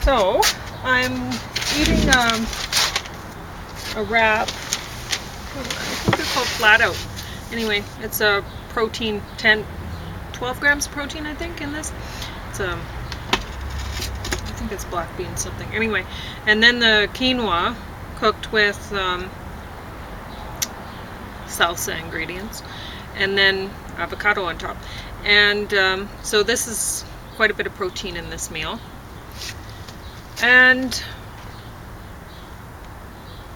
So I'm eating a wrap. I think they're called Flat Out. Anyway, it's a protein, 12 grams of protein, I think, in this. It's I think it's black bean something. Anyway, and then the quinoa cooked with salsa ingredients, and then avocado on top. And so this is quite a bit of protein in this meal. And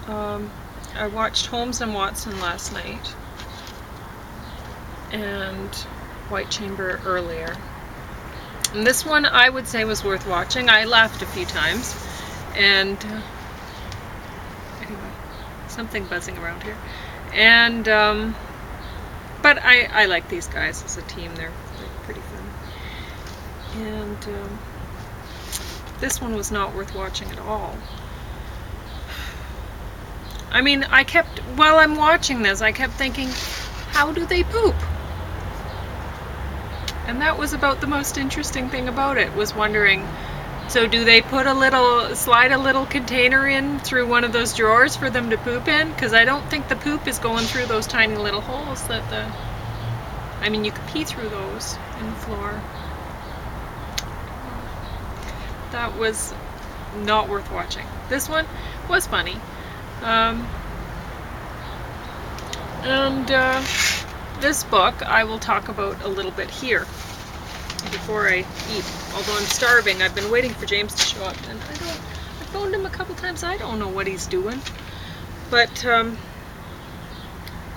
I watched Holmes and Watson last night and White Chamber earlier. And this one I would say was worth watching. I laughed a few times. And anyway, something buzzing around here. And but I like these guys as a team. They're pretty fun. And this one was not worth watching at all. I mean, while I'm watching this, I kept thinking, how do they poop? And that was about the most interesting thing about it, was wondering, so do they slide a little container in through one of those drawers for them to poop in? Because I don't think the poop is going through those tiny little holes I mean, you could pee through those in the floor. That was not worth watching. This one was funny. This book I will talk about a little bit here before I eat. Although I'm starving, I've been waiting for James to show up, and I phoned him a couple times. I don't know what he's doing, but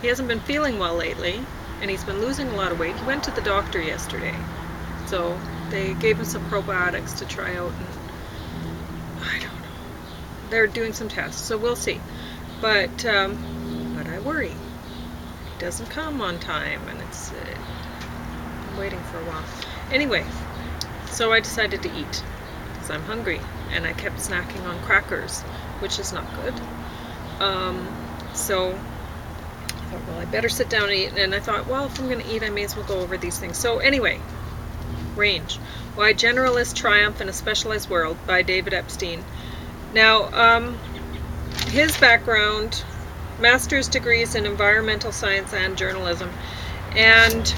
he hasn't been feeling well lately, and he's been losing a lot of weight. He went to the doctor yesterday, so they gave him some probiotics to try out, and I don't know. They're doing some tests, so we'll see. But I worry. He doesn't come on time, and it's I'm waiting for a while. Anyway, so I decided to eat because I'm hungry, and I kept snacking on crackers, which is not good. So I thought, well, I better sit down and eat. And I thought, well, if I'm going to eat, I may as well go over these things. So anyway, Range: Why Generalists Triumph in a Specialized World by David Epstein. Now, his background, master's degrees in environmental science and journalism, and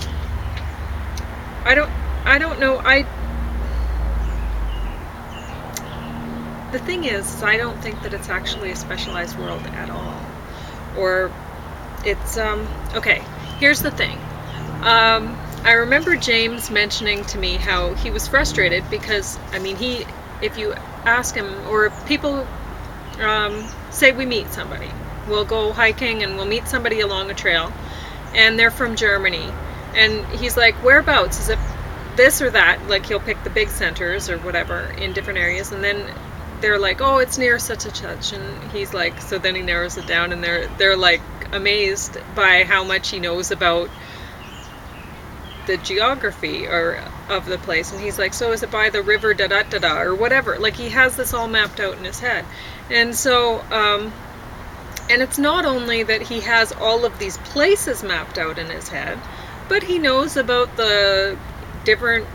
I don't know. The thing is, I don't think that it's actually a specialized world at all, or it's okay. Here's the thing. I remember James mentioning to me how he was frustrated because, I mean, if you ask him, or people say we meet somebody, we'll go hiking and we'll meet somebody along a trail, and they're from Germany, and he's like, whereabouts? Is it this or that? Like, he'll pick the big centers or whatever in different areas, and then they're like, oh, it's near such and such, and he's like, so then he narrows it down, and they're like amazed by how much he knows about the geography of the place. And he's like, so is it by the river da da da da or whatever? Like, he has this all mapped out in his head. And so and it's not only that he has all of these places mapped out in his head, but he knows about the different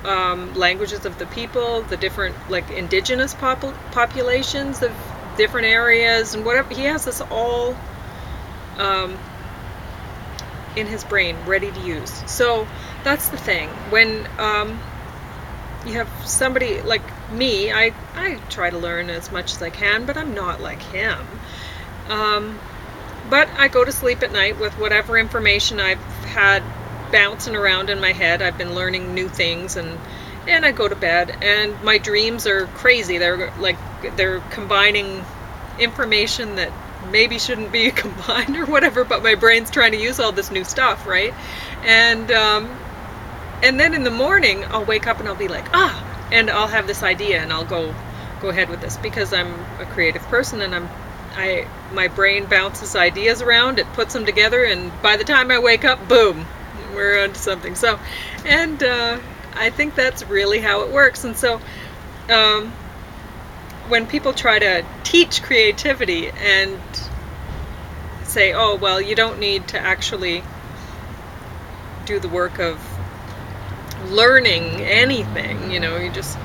languages of the people, the different, like, indigenous populations of different areas and whatever. He has this all in his brain, ready to use. So that's the thing. When you have somebody like me, I try to learn as much as I can, but I'm not like him. But I go to sleep at night with whatever information I've had bouncing around in my head. I've been learning new things, and I go to bed, and my dreams are crazy. They're combining information that maybe shouldn't be combined or whatever, but my brain's trying to use all this new stuff, right? And then in the morning I'll wake up and I'll be like, and I'll have this idea, and I'll go ahead with this because I'm a creative person, and my brain bounces ideas around, it puts them together, and by the time I wake up, boom, we're onto something. So, and I think that's really how it works. And so when people try to teach creativity and say, oh, well, you don't need to actually do the work of learning anything, you just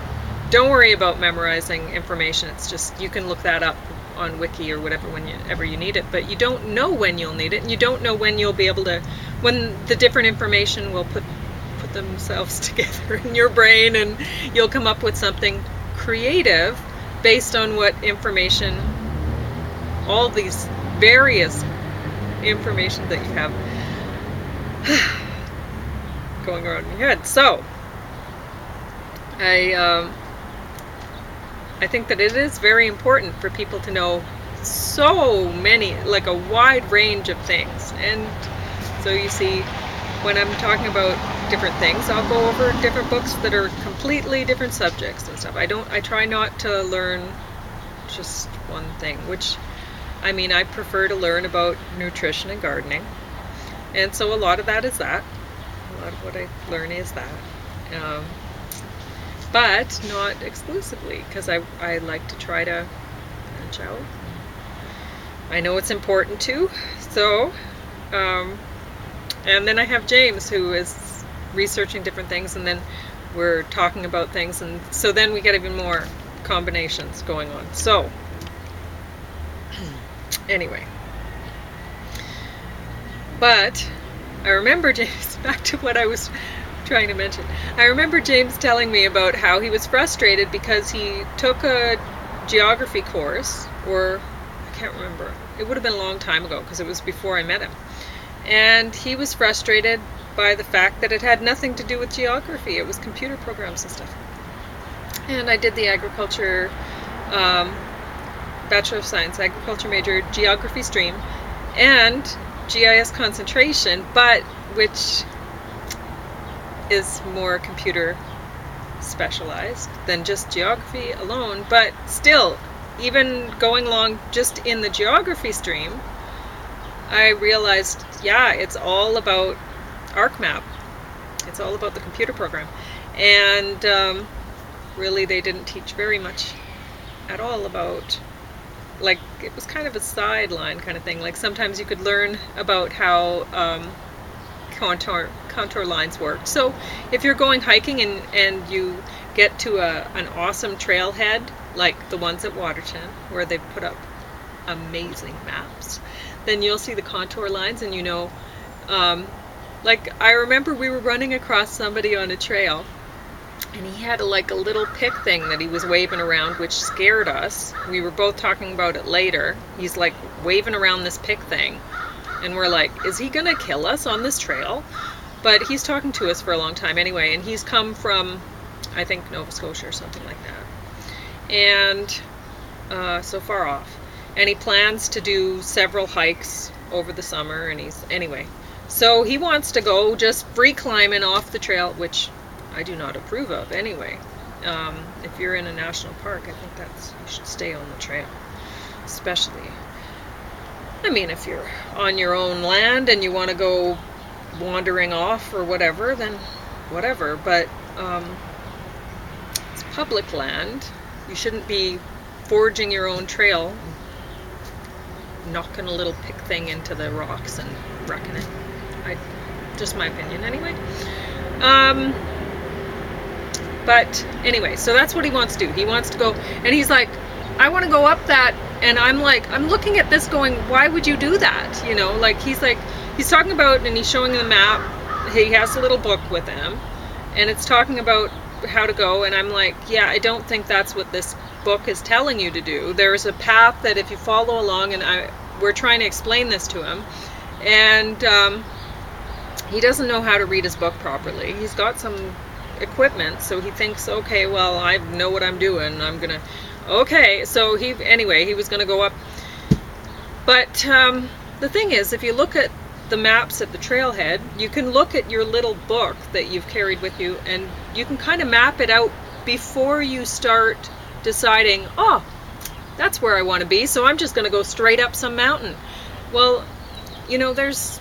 Don't worry about memorizing information. It's just, you can look that up on Wiki or whatever whenever you need it, but you don't know when you'll need it, and you don't know when you'll be able to, when the different information will put themselves together in your brain, and you'll come up with something creative based on what information, all these various information that you have going around in your head. So I think that it is very important for people to know so many, like a wide range of things. And so you see, when I'm talking about different things, I'll go over different books that are completely different subjects and stuff. I try not to learn just one thing, which, I mean, I prefer to learn about nutrition and gardening. And so a lot of that is that. A lot of what I learn is that. But not exclusively, because I like to try to branch out. I know it's important too. So, and then I have James, who is researching different things, and then we're talking about things, and so then we get even more combinations going on. So, anyway. But I remember James, back to what I was trying to mention. I remember James telling me about how he was frustrated because he took a geography course, or I can't remember. It would have been a long time ago because it was before I met him. And he was frustrated by the fact that it had nothing to do with geography. It was computer programs and stuff. And I did the agriculture, Bachelor of Science, agriculture major, geography stream, and GIS concentration, but which is more computer specialized than just geography alone. But still, even going along just in the geography stream, I realized, yeah, it's all about ArcMap. It's all about the computer program. And really, they didn't teach very much at all about, like, it was kind of a sideline kind of thing. Like, sometimes you could learn about how contour lines work. So if you're going hiking and you get to an awesome trailhead, like the ones at Waterton, where they've put up amazing maps, then you'll see the contour lines, and you know, like, I remember we were running across somebody on a trail, and he had like a little pick thing that he was waving around, which scared us. We were both talking about it later. He's like waving around this pick thing, and we're like, is he gonna kill us on this trail? But he's talking to us for a long time anyway, and he's come from, I think, Nova Scotia or something like that, and so far off. And he plans to do several hikes over the summer, and anyway. So he wants to go just free climbing off the trail, which I do not approve of anyway. If you're in a national park, I think you should stay on the trail, especially. I mean, if you're on your own land and you want to go wandering off or whatever, then whatever. But it's public land. You shouldn't be forging your own trail, knocking a little pick thing into the rocks and wrecking it. Just my opinion anyway. But anyway, so that's what he wants to do. He wants to go, and he's like, I want to go up that, and I'm like, I'm looking at this going, why would you do that? You know, like, he's talking about, and he's showing the map. He has a little book with him, and it's talking about how to go, and I'm like, yeah, I don't think that's what this book is telling you to do. There's a path that if you follow along, and we're trying to explain this to him, and he doesn't know how to read his book properly. He's got some equipment, so he thinks, okay, well, I know what I'm doing, I'm gonna, okay. So he was gonna go up, but the thing is, if you look at the maps at the trailhead, you can look at your little book that you've carried with you, and you can kind of map it out before you start deciding, oh, that's where I want to be, so I'm just going to go straight up some mountain. Well, you know, there's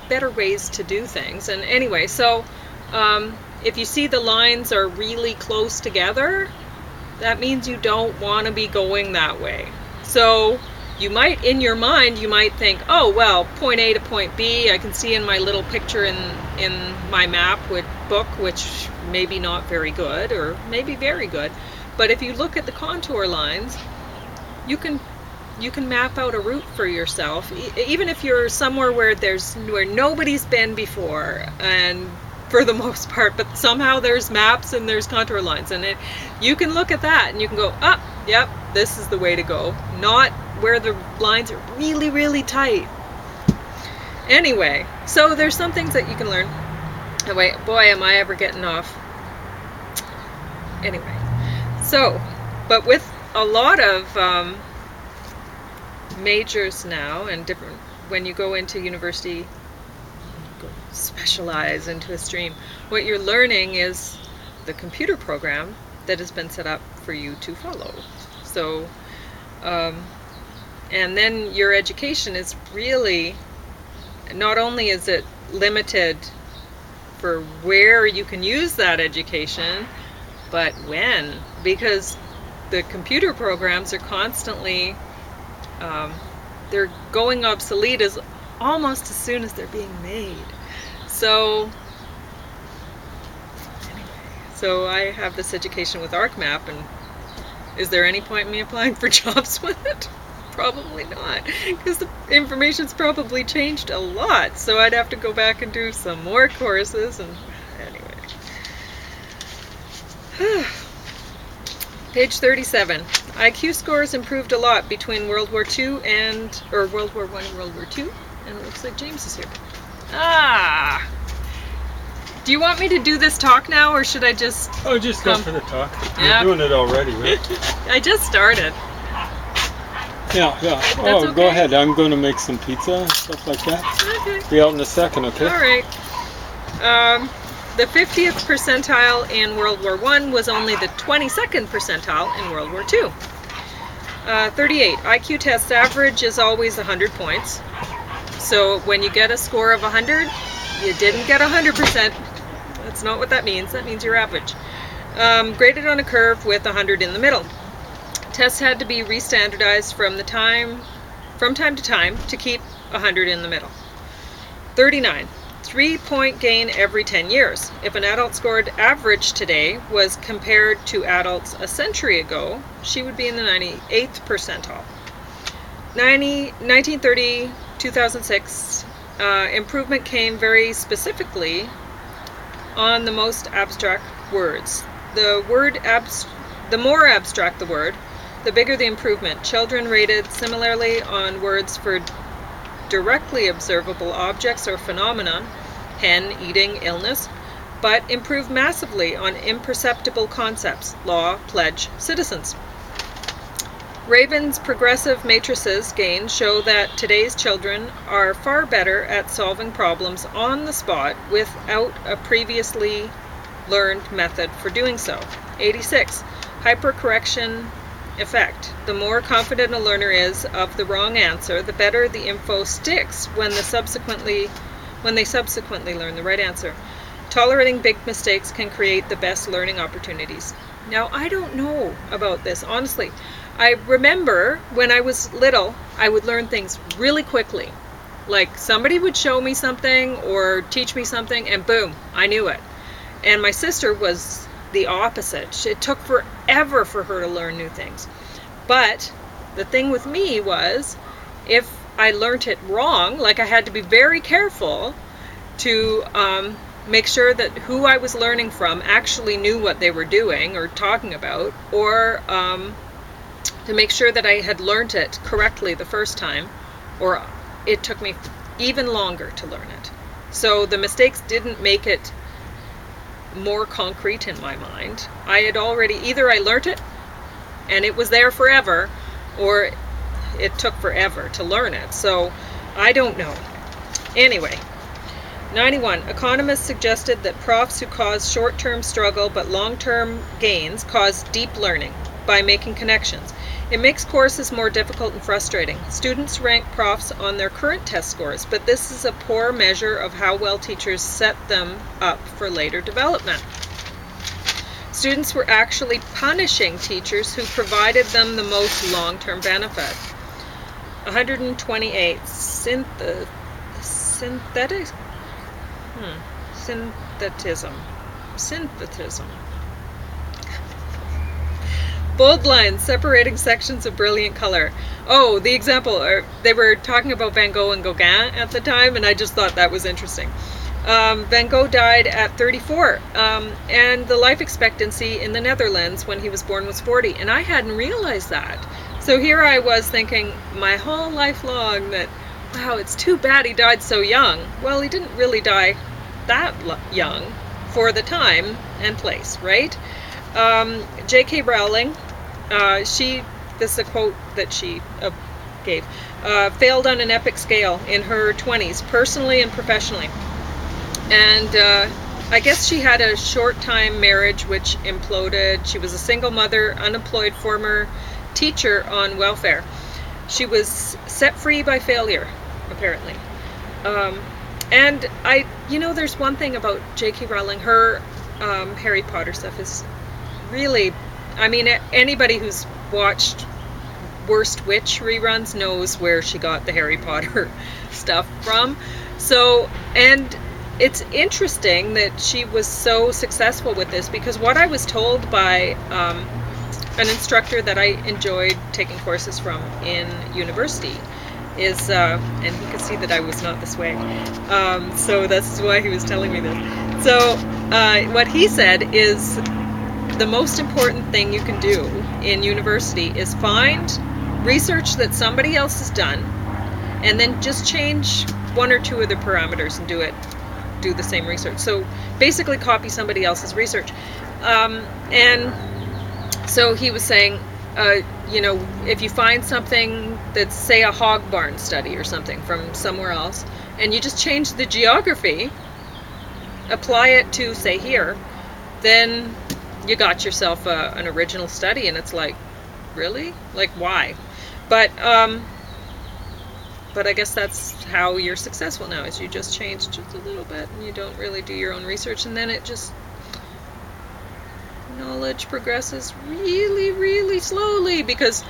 better ways to do things. And anyway, so if you see the lines are really close together, that means you don't want to be going that way. So you might, in your mind, you might think, oh, well, point A to point B, I can see in my little picture in my map, book, which maybe not very good or maybe very good, but if you look at the contour lines, you can map out a route for yourself, even if you're somewhere where nobody's been before, and for the most part, but somehow there's maps and there's contour lines, and you can look at that and you can go, yep, this is the way to go, not where the lines are really, really tight. Anyway, so there's some things that you can learn. Oh, wait, boy, am I ever getting off. Anyway, so, but with a lot of majors now, and different, when you go into university, specialize into a stream, what you're learning is the computer program that has been set up for you to follow. So, and then your education is really, not only is it limited for where you can use that education, but when, because the computer programs are constantly, they're going obsolete almost as soon as they're being made. So anyway, so I have this education with ArcMap, and is there any point in me applying for jobs with it? Probably not, because the information's probably changed a lot, so I'd have to go back and do some more courses, and anyway. Page 37. IQ scores improved a lot between World War II or World War I and World War II, and it looks like James is here. Do you want me to do this talk now, or should I just... Oh, just go for the talk. Yeah. You're doing it already, right? I just started. Yeah. Oh, okay. Go ahead. I'm going to make some pizza and stuff like that. Okay. Be out in a second, okay? All right. The 50th percentile in World War I was only the 22nd percentile in World War II. 38. IQ test average is always 100 points. So when you get a score of 100, you didn't get 100%. That's not what that means. That means you're average. Graded on a curve with 100 in the middle. Tests had to be re-standardized from time to time to keep 100 in the middle. 39. 3-point gain every 10 years. If an adult scored average today was compared to adults a century ago, she would be in the 98th percentile. 1930, 2006, improvement came very specifically on the most abstract words. The more abstract the word, the bigger the improvement. Children rated similarly on words for directly observable objects or phenomenon, hen, eating, illness, but improved massively on imperceptible concepts, law, pledge, citizens. Raven's progressive matrices gains show that today's children are far better at solving problems on the spot without a previously learned method for doing so. 86. Hypercorrection effect. The more confident a learner is of the wrong answer, the better the info sticks when they subsequently learn the right answer. Tolerating big mistakes can create the best learning opportunities. Now, I don't know about this, honestly. I remember when I was little, I would learn things really quickly. Like somebody would show me something or teach me something, and boom, I knew it. And my sister was the opposite. It took forever for her to learn new things. But the thing with me was, if I learned it wrong, like I had to be very careful to make sure that who I was learning from actually knew what they were doing or talking about, or to make sure that I had learned it correctly the first time, or it took me even longer to learn it. So the mistakes didn't make it more concrete in my mind. I had already, either I learnt it and it was there forever, or it took forever to learn it. So I don't know. Anyway, 91. Economists suggested that profs who cause short-term struggle but long-term gains cause deep learning by making connections. It makes courses more difficult and frustrating. Students rank profs on their current test scores, but this is a poor measure of how well teachers set them up for later development. Students were actually punishing teachers who provided them the most long-term benefit. 128. Synthetism. Synthetism. Bold lines separating sections of brilliant color. Oh, the example, they were talking about Van Gogh and Gauguin at the time, and I just thought that was interesting. Van Gogh died at 34, and the life expectancy in the Netherlands when he was born was 40, and I hadn't realized that. So here I was thinking my whole life long that, wow, it's too bad he died so young. Well, he didn't really die that young for the time and place, right? J.K. Rowling, this is a quote that she gave, failed on an epic scale in her 20s, personally and professionally. And I guess she had a short-time marriage which imploded. She was a single mother, unemployed former teacher on welfare. She was set free by failure, apparently. And there's one thing about J.K. Rowling, her Harry Potter stuff is really, I mean, anybody who's watched Worst Witch reruns knows where she got the Harry Potter stuff from. So, and it's interesting that she was so successful with this, because what I was told by an instructor that I enjoyed taking courses from in university is, and he could see that I was not this way, so that's why he was telling me this. So what he said is the most important thing you can do in university is find research that somebody else has done, and then just change one or two of the parameters and do the same research. So basically copy somebody else's research. And so he was saying, if you find something that's, say, a hog barn study or something from somewhere else, and you just change the geography, apply it to, say, here, then you got yourself an original study. And it's like, really? Like, why? But I guess that's how you're successful now, is you just change just a little bit and you don't really do your own research, and then knowledge progresses really, really slowly because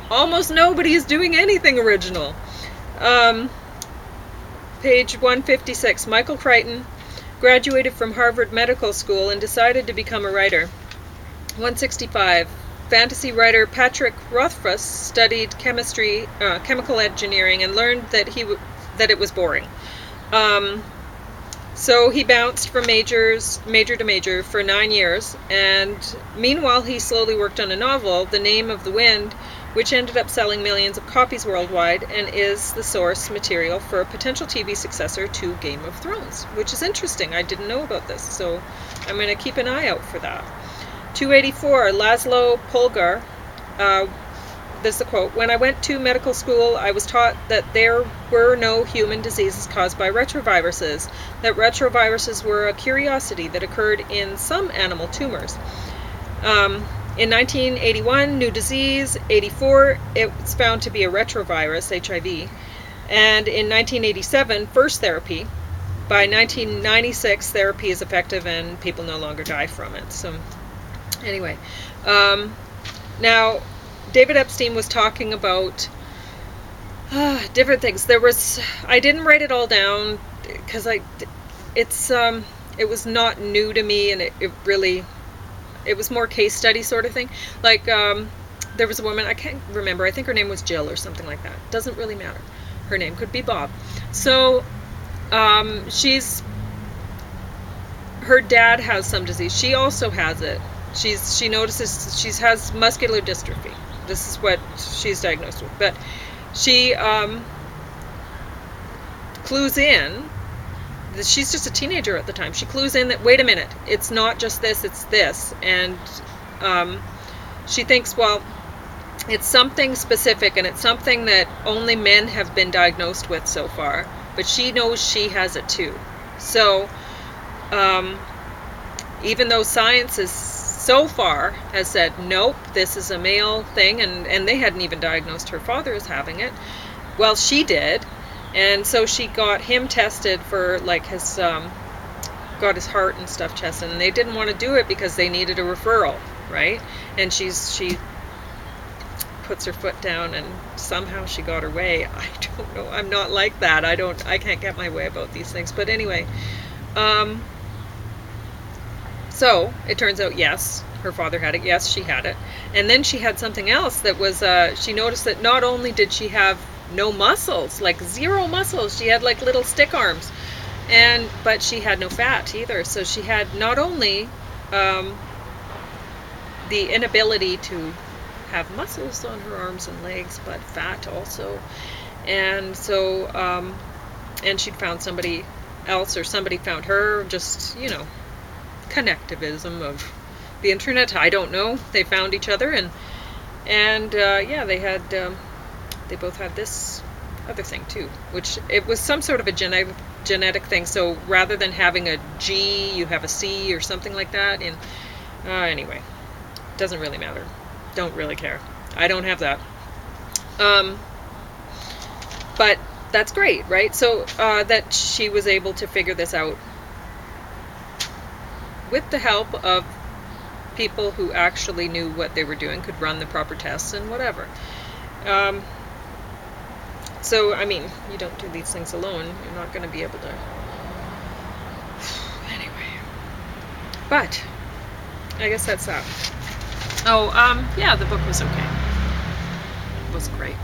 almost nobody is doing anything original. Page 156, Michael Crichton graduated from Harvard Medical School and decided to become a writer. 165, fantasy writer Patrick Rothfuss studied chemical engineering, and learned that it was boring. So he bounced from major to major for 9 years, and meanwhile he slowly worked on a novel, The Name of the Wind, which ended up selling millions of copies worldwide and is the source material for a potential TV successor to Game of Thrones, which is interesting. I didn't know about this, so I'm going to keep an eye out for that. 284, Laszlo Polgar. This is a quote. When I went to medical school, I was taught that there were no human diseases caused by retroviruses, that retroviruses were a curiosity that occurred in some animal tumors. In 1981, new disease. 84, it was found to be a retrovirus, HIV. And in 1987, first therapy. By 1996, therapy is effective and people no longer die from it. So anyway, now David Epstein was talking about different things. I didn't write it all down because it was not new to me, and it was more case study sort of thing. Like there was a woman, I can't remember, I think her name was Jill or something like that. Doesn't really matter. Her name could be Bob. So her dad has some disease. She also has it. She notices she has muscular dystrophy. This is what she's diagnosed with. But she clues in. She's just a teenager at the time. She clues in that, wait a minute, it's not just this, it's this. And she thinks, well, it's something specific, and it's something that only men have been diagnosed with so far. But she knows she has it too. So even though science is so far has said, nope, this is a male thing, and they hadn't even diagnosed her father as having it. Well, she did, and so she got him tested for, like, his got his heart and stuff tested, and they didn't want to do it because they needed a referral, right? And she puts her foot down, and somehow she got her way. I don't know. I'm not like that. I can't get my way about these things. But anyway, So it turns out, yes, her father had it. Yes, she had it. And then she had something else that was, she noticed that not only did she have no muscles, like zero muscles, she had like little stick arms, but she had no fat either. So she had not only the inability to have muscles on her arms and legs, but fat also. And so, and she'd found somebody else, or somebody found her, just, connectivism of the internet. I don't know. They found each other, and yeah, they both had this other thing too, which it was some sort of a genetic thing. So rather than having a G, you have a C or something like that. And anyway, doesn't really matter. Don't really care. I don't have that. But that's great, right? So that she was able to figure this out with the help of people who actually knew what they were doing, could run the proper tests and whatever. So, I mean, you don't do these things alone. You're not going to be able to. Anyway. But, I guess that's that. Oh, yeah, the book was okay. It wasn't great.